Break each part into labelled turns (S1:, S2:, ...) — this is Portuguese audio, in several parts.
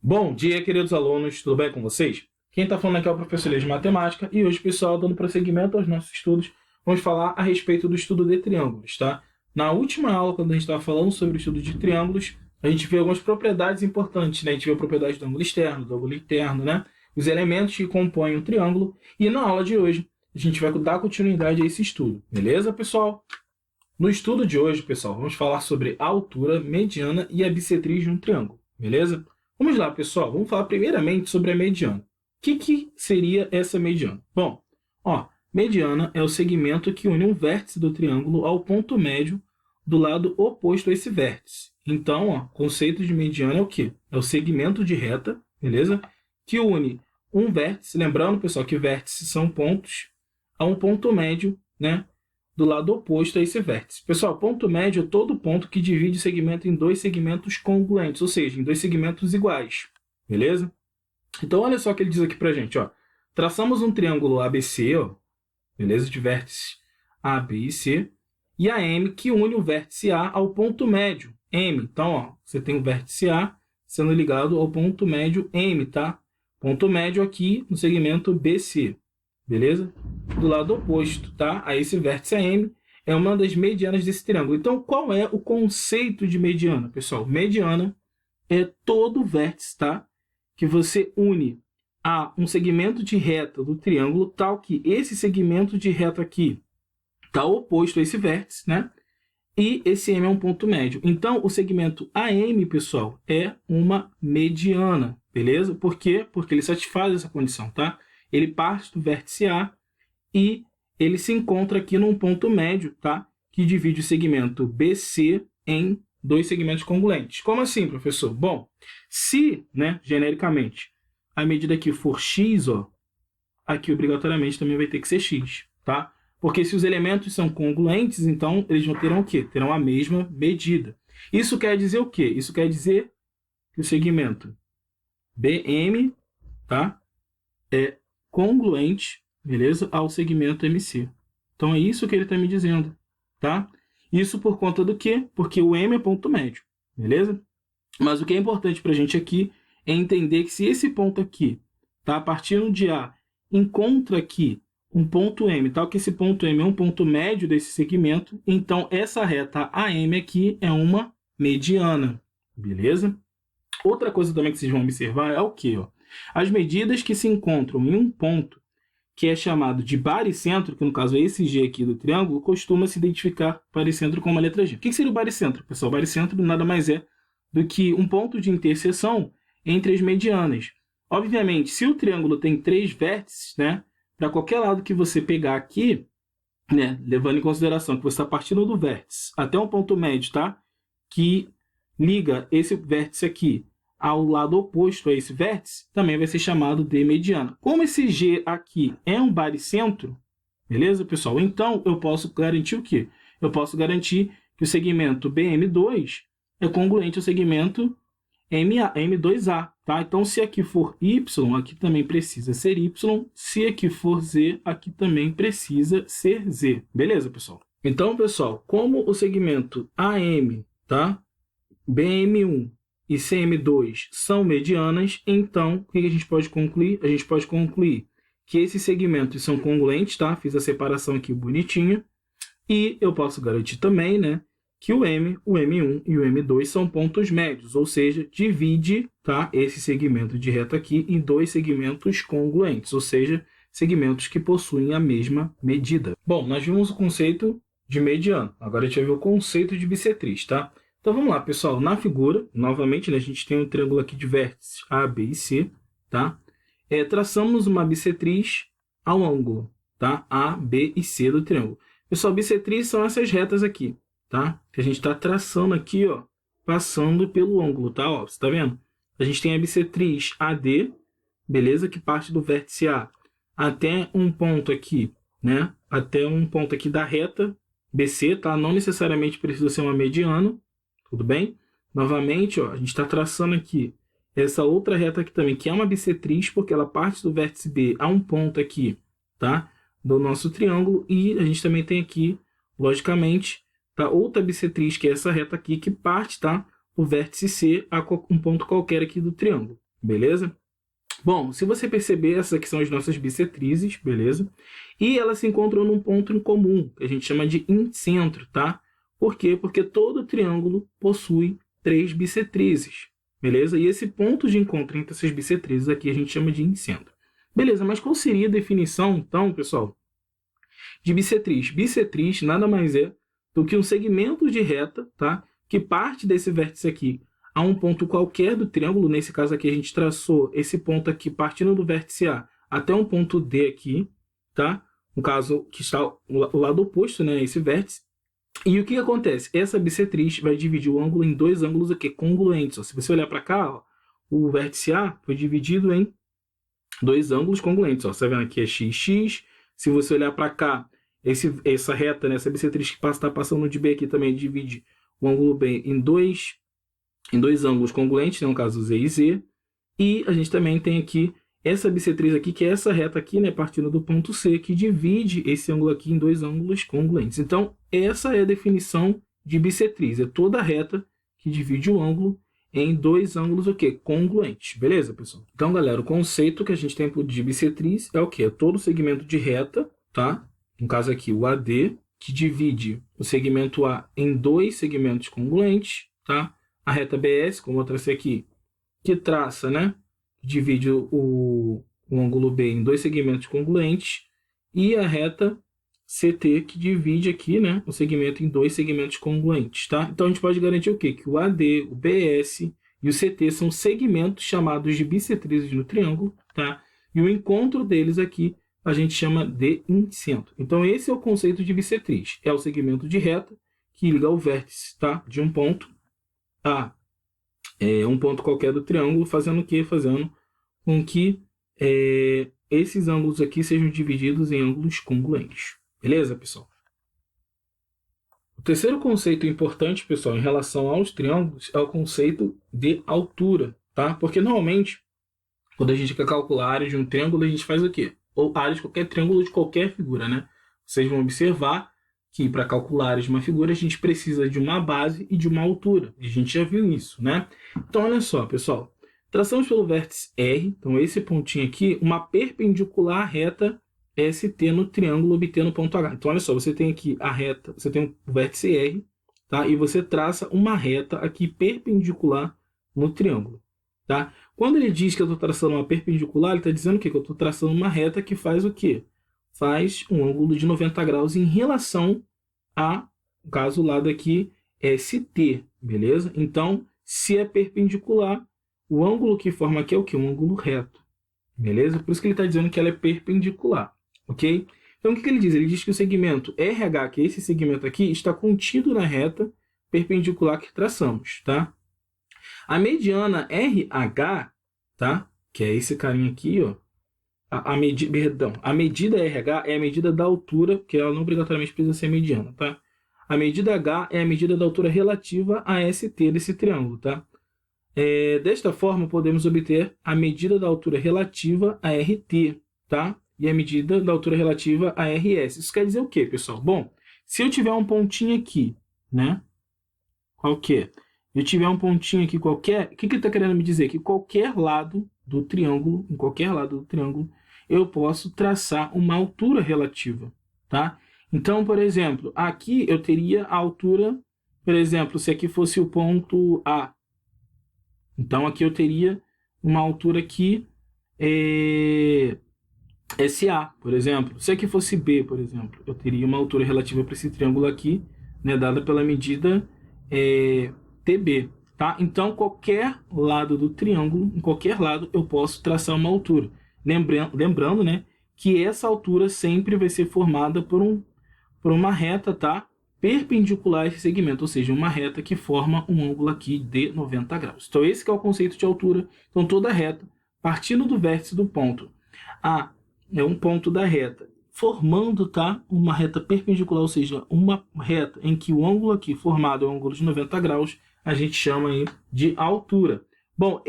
S1: Bom dia, queridos alunos, tudo bem com vocês? Quem está falando aqui é o professor Elias de Matemática e hoje, pessoal, dando prosseguimento aos nossos estudos, vamos falar a respeito do estudo de triângulos, tá? Na última aula, quando a gente estava falando sobre o estudo de triângulos, a gente viu algumas propriedades importantes, né? A gente viu a propriedade do ângulo externo, do ângulo interno, né? Os elementos que compõem o triângulo. E na aula de hoje, a gente vai dar continuidade a esse estudo, beleza, pessoal? No estudo de hoje, pessoal, vamos falar sobre a altura, mediana e a bissetriz de um triângulo, beleza? Vamos lá, pessoal. Vamos falar primeiramente sobre a mediana. O que seria essa mediana? Bom, mediana é o segmento que une um vértice do triângulo ao ponto médio do lado oposto a esse vértice. Então, conceito de mediana é o quê? É o segmento de reta, beleza? Que une um vértice, lembrando, pessoal, que vértices são pontos, a um ponto médio, né? Do lado oposto a esse vértice. Pessoal, ponto médio é todo ponto que divide o segmento em dois segmentos congruentes, ou seja, em dois segmentos iguais. Beleza? Então, olha só o que ele diz aqui pra gente. Traçamos um triângulo ABC, beleza? De vértices A, B e C, e a M que une o vértice A ao ponto médio, M. Então, você tem o vértice A sendo ligado ao ponto médio M, tá? Ponto médio aqui no segmento BC. Beleza? Do lado oposto, tá? A esse vértice AM é uma das medianas desse triângulo. Então, qual é o conceito de mediana, pessoal? Mediana é todo vértice, tá? Que você une a um segmento de reta do triângulo, tal que esse segmento de reta aqui está oposto a esse vértice, né? E esse M é um ponto médio. Então, o segmento AM, pessoal, é uma mediana, beleza? Por quê? Porque ele satisfaz essa condição, tá? Ele parte do vértice A e ele se encontra aqui num ponto médio, tá? Que divide o segmento BC em dois segmentos congruentes. Como assim, professor? Bom, se, né, genericamente, a medida aqui for x, aqui obrigatoriamente também vai ter que ser x, tá? Porque se os elementos são congruentes, então eles terão o quê? Terão a mesma medida. Isso quer dizer o quê? Isso quer dizer que o segmento BM, tá? É congruente, beleza, ao segmento MC. Então é isso que ele está me dizendo, tá? Isso por conta do quê? Porque o M é ponto médio, beleza? Mas o que é importante para a gente aqui é entender que se esse ponto aqui, tá, partindo de A, encontra aqui um ponto M, tal que esse ponto M é um ponto médio desse segmento, então essa reta AM aqui é uma mediana, beleza? Outra coisa também que vocês vão observar é o quê? As medidas que se encontram em um ponto que é chamado de baricentro, que no caso é esse G aqui do triângulo, costuma se identificar baricentro como a letra G. O que seria o baricentro, pessoal? O baricentro nada mais é do que um ponto de interseção entre as medianas. Obviamente, se o triângulo tem três vértices, né, para qualquer lado que você pegar aqui, né, levando em consideração que você está partindo do vértice até um ponto médio, tá, que liga esse vértice aqui ao lado oposto a esse vértice, também vai ser chamado de mediana. Como esse G aqui é um baricentro, beleza, pessoal? Então, eu posso garantir o quê? Eu posso garantir que o segmento BM2 é congruente ao segmento M2A, tá? Então, se aqui for Y, aqui também precisa ser Y. Se aqui for Z, aqui também precisa ser Z. Beleza, pessoal? Então, pessoal, como o segmento AM, tá? BM1 e CM2 são medianas, então o que a gente pode concluir? A gente pode concluir que esses segmentos são congruentes, tá? Fiz a separação aqui bonitinha. E eu posso garantir também, né, que o M, o M1 e o M2 são pontos médios, ou seja, divide, tá, esse segmento de reta aqui em dois segmentos congruentes, ou seja, segmentos que possuem a mesma medida. Bom, nós vimos o conceito de mediano, agora a gente vai ver o conceito de bissetriz, tá? Então vamos lá, pessoal. Na figura, novamente, né, a gente tem um triângulo aqui de vértices A, B e C, tá? Traçamos uma bissetriz ao ângulo, tá? A, B e C do triângulo. Pessoal, bissetriz são essas retas aqui, tá? Que a gente está traçando aqui, passando pelo ângulo, tá? Você tá vendo? A gente tem a bissetriz AD, beleza? Que parte do vértice A até um ponto aqui, né? Até um ponto aqui da reta BC, tá? Não necessariamente precisa ser uma mediana. Tudo bem? Novamente, a gente está traçando aqui essa outra reta aqui também, que é uma bissetriz, porque ela parte do vértice B a um ponto aqui, tá? Do nosso triângulo. E a gente também tem aqui, logicamente, tá? Outra bissetriz, que é essa reta aqui, que parte, tá? O vértice C a um ponto qualquer aqui do triângulo. beleza? Bom, se você perceber, essas aqui são as nossas bissetrizes, beleza? E elas se encontram num ponto em comum, que a gente chama de incentro, tá? Por quê? Porque todo triângulo possui 3 bissetrizes, beleza? E esse ponto de encontro entre essas bissetrizes aqui a gente chama de incentro. Beleza, mas qual seria a definição, então, pessoal, de bissetriz? Bissetriz nada mais é do que um segmento de reta, tá? Que parte desse vértice aqui a um ponto qualquer do triângulo. Nesse caso aqui a gente traçou esse ponto aqui partindo do vértice A até um ponto D aqui, tá? No caso que está o lado oposto, né, esse vértice. E o que acontece? Essa bissetriz vai dividir o ângulo em dois ângulos aqui congruentes. Ó. Se você olhar para cá, ó, o vértice A foi dividido em dois ângulos congruentes. Ó. Você tá vendo aqui é XX. Se você olhar para cá, essa reta, né, essa bissetriz que está passando de B aqui também divide o ângulo B em dois ângulos congruentes, né, no caso Z e Z. E a gente também tem aqui essa bissetriz aqui, que é essa reta aqui, né, partindo do ponto C, que divide esse ângulo aqui em dois ângulos congruentes. Então, essa é a definição de bissetriz. É toda reta que divide o ângulo em dois ângulos o quê? Congruentes. Beleza, pessoal? Então, galera, o conceito que a gente tem de bissetriz é o quê? É todo segmento de reta, tá? No caso aqui, o AD, que divide o segmento A em dois segmentos congruentes, tá? A reta BS, como eu tracei aqui, que traça, né? Divide o ângulo B em dois segmentos congruentes, e a reta CT, que divide aqui, né, o segmento em dois segmentos congruentes, tá? Então a gente pode garantir o quê? Que o AD, o BS e o CT são segmentos chamados de bissetrizes no triângulo, tá? E o encontro deles aqui a gente chama de incentro. Então esse é o conceito de bissetriz. É o segmento de reta que liga o vértice, tá, de um ponto a um ponto qualquer do triângulo, fazendo o quê? Fazendo com que esses ângulos aqui sejam divididos em ângulos congruentes. Beleza, pessoal? O terceiro conceito importante, pessoal, em relação aos triângulos é o conceito de altura, tá? Porque normalmente, quando a gente quer calcular a área de um triângulo, a gente faz o quê? Ou área de qualquer triângulo, de qualquer figura, né? Vocês vão observar que para calcular a área de uma figura, a gente precisa de uma base e de uma altura. A gente já viu isso, né? Então, olha só, pessoal. Traçamos pelo vértice R, então esse pontinho aqui, uma perpendicular reta ST no triângulo, obtendo o ponto H. Então, olha só, você tem aqui a reta, você tem o vértice R, tá? E você traça uma reta aqui perpendicular no triângulo, tá? Quando ele diz que eu estou traçando uma perpendicular, ele está dizendo o quê? Que eu estou traçando uma reta que faz o quê? Faz um ângulo de 90 graus em relação a, no caso, o lado aqui é ST, beleza? Então, se é perpendicular, o ângulo que forma aqui é o quê? Um ângulo reto, beleza? Por isso que ele está dizendo que ela é perpendicular, ok? Então, o que ele diz? Ele diz que o segmento RH, que é esse segmento aqui, está contido na reta perpendicular que traçamos, tá? A mediana RH, tá? Que é esse carinha aqui, ó. A medida RH é a medida da altura, que ela não obrigatoriamente precisa ser mediana, tá? A medida H é a medida da altura relativa a ST desse triângulo, tá? Desta forma, podemos obter a medida da altura relativa a RT, tá? E a medida da altura relativa a RS. Isso quer dizer o quê, pessoal? Bom, se eu tiver um pontinho aqui, né? Qualquer. Eu tiver um pontinho aqui qualquer, o que ele está querendo me dizer? Que qualquer lado do triângulo, em qualquer lado do triângulo, eu posso traçar uma altura relativa, tá? Então, por exemplo, aqui eu teria a altura, por exemplo, se aqui fosse o ponto A. Então, aqui eu teria uma altura aqui, SA, por exemplo. Se aqui fosse B, por exemplo, eu teria uma altura relativa para esse triângulo aqui, né, dada pela medida TB. Tá? Então, qualquer lado do triângulo, em qualquer lado, eu posso traçar uma altura. Lembrando, né, que essa altura sempre vai ser formada por uma reta, tá? Perpendicular a esse segmento, ou seja, uma reta que forma um ângulo aqui de 90 graus. Então, esse que é o conceito de altura. Então, toda reta, partindo do vértice do ponto A, é um ponto da reta, formando, tá, uma reta perpendicular, ou seja, uma reta em que o ângulo aqui formado é um ângulo de 90 graus, a gente chama aí de altura. Bom,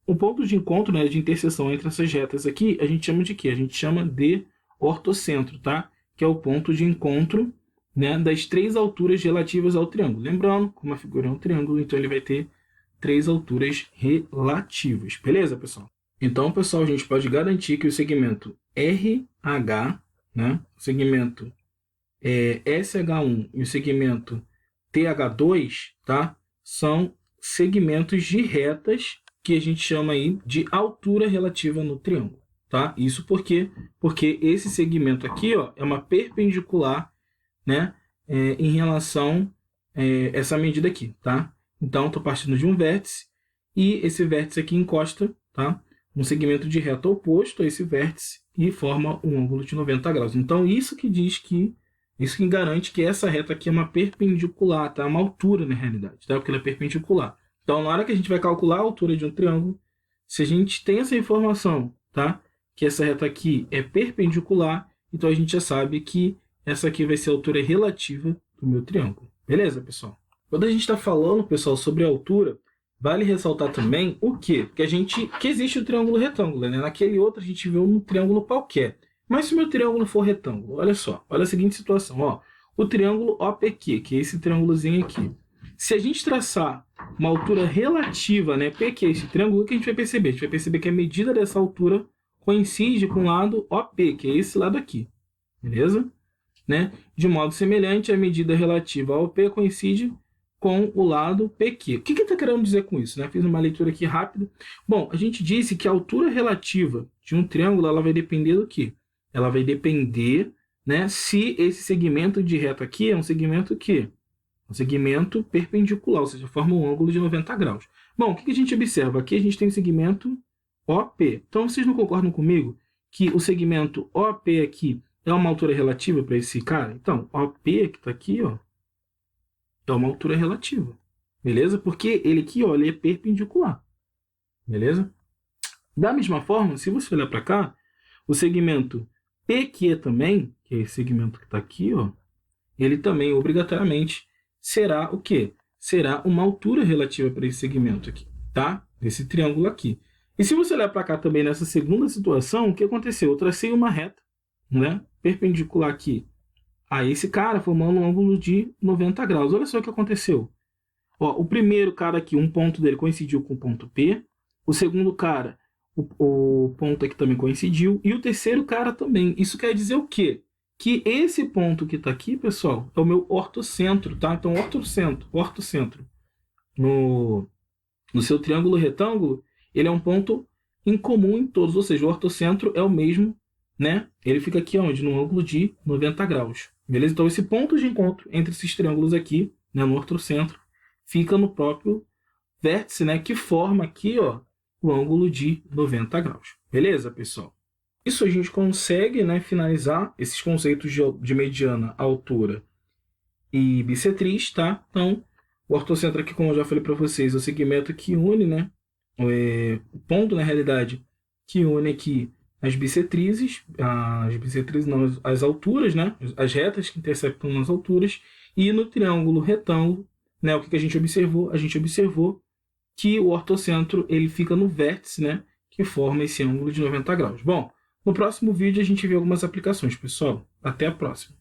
S1: o ponto de encontro, né, de interseção entre essas retas aqui, a gente chama de quê? A gente chama de ortocentro, tá? Que é o ponto de encontro, né, das três alturas relativas ao triângulo. Lembrando, como a figura é um triângulo, então ele vai ter três alturas relativas. Beleza, pessoal? Então, pessoal, a gente pode garantir que o segmento RH, né, o segmento SH1 e o segmento TH2, tá, são segmentos de retas que a gente chama aí de altura relativa no triângulo. Tá? Isso porque esse segmento aqui, ó, é uma perpendicular, né, em relação a essa medida aqui. Tá? Então, estou partindo de um vértice e esse vértice aqui encosta, tá, um segmento de reta oposto a esse vértice e forma um ângulo de 90 graus. Então, isso que garante que essa reta aqui é uma perpendicular, tá? Uma altura, na realidade, tá? Porque ela é perpendicular. Então, na hora que a gente vai calcular a altura de um triângulo, se a gente tem essa informação, tá, que essa reta aqui é perpendicular, então a gente já sabe que essa aqui vai ser a altura relativa do meu triângulo. Beleza, pessoal? Quando a gente está falando, pessoal, sobre a altura, vale ressaltar também o quê? Que existe o triângulo retângulo, né? Naquele outro a gente viu um triângulo qualquer. Mas se o meu triângulo for retângulo, olha só, olha a seguinte situação, ó. O triângulo OPQ, que é esse triângulozinho aqui. Se a gente traçar uma altura relativa, né, PQ, esse triângulo, o que a gente vai perceber? A gente vai perceber que a medida dessa altura coincide com o lado OP, que é esse lado aqui. Beleza? Né? De modo semelhante, a medida relativa ao OP coincide com o lado PQ. O que está querendo dizer com isso? Né? Fiz uma leitura aqui rápida. Bom, a gente disse que a altura relativa de um triângulo ela vai depender do quê? Ela vai depender, né, se esse segmento de reta aqui é um segmento que um segmento perpendicular, ou seja, forma um ângulo de 90 graus. Bom, o que a gente observa? Aqui a gente tem o segmento OP. Então, vocês não concordam comigo que o segmento OP aqui é uma altura relativa para esse cara? Então, OP que está aqui, ó, é uma altura relativa. Beleza? Porque ele aqui, ó, ele é perpendicular. Beleza? Da mesma forma, se você olhar para cá, o segmento PQ também, que é esse segmento que está aqui, ó, ele também obrigatoriamente será o quê? Será uma altura relativa para esse segmento aqui, tá? Desse triângulo aqui. E se você olhar para cá também nessa segunda situação, o que aconteceu? Eu tracei uma reta, né, perpendicular aqui a esse cara, formando um ângulo de 90 graus. Olha só o que aconteceu. Ó, o primeiro cara aqui, um ponto dele coincidiu com o ponto P. O segundo cara, o ponto aqui também coincidiu. E o terceiro cara também. Isso quer dizer o quê? Que esse ponto que está aqui, pessoal, é o meu ortocentro, tá? Então, ortocentro no seu triângulo retângulo, ele é um ponto em comum em todos, ou seja, o ortocentro é o mesmo, né? Ele fica aqui onde? No ângulo de 90 graus, beleza? Então, esse ponto de encontro entre esses triângulos aqui, né, no ortocentro, fica no próprio vértice, né, que forma aqui, ó, o ângulo de 90 graus. Beleza, pessoal? Isso a gente consegue, né, finalizar esses conceitos de mediana, altura e bissetriz, tá? Então, o ortocentro aqui, como eu já falei para vocês, é o segmento que une, né, o ponto, na realidade, que une aqui as bissetrizes não, as alturas, né, as retas que interceptam nas alturas, e no triângulo retângulo, né, o que a gente observou? A gente observou que o ortocentro ele fica no vértice, né, que forma esse ângulo de 90 graus. Bom, no próximo vídeo a gente vê algumas aplicações, pessoal. Até a próxima.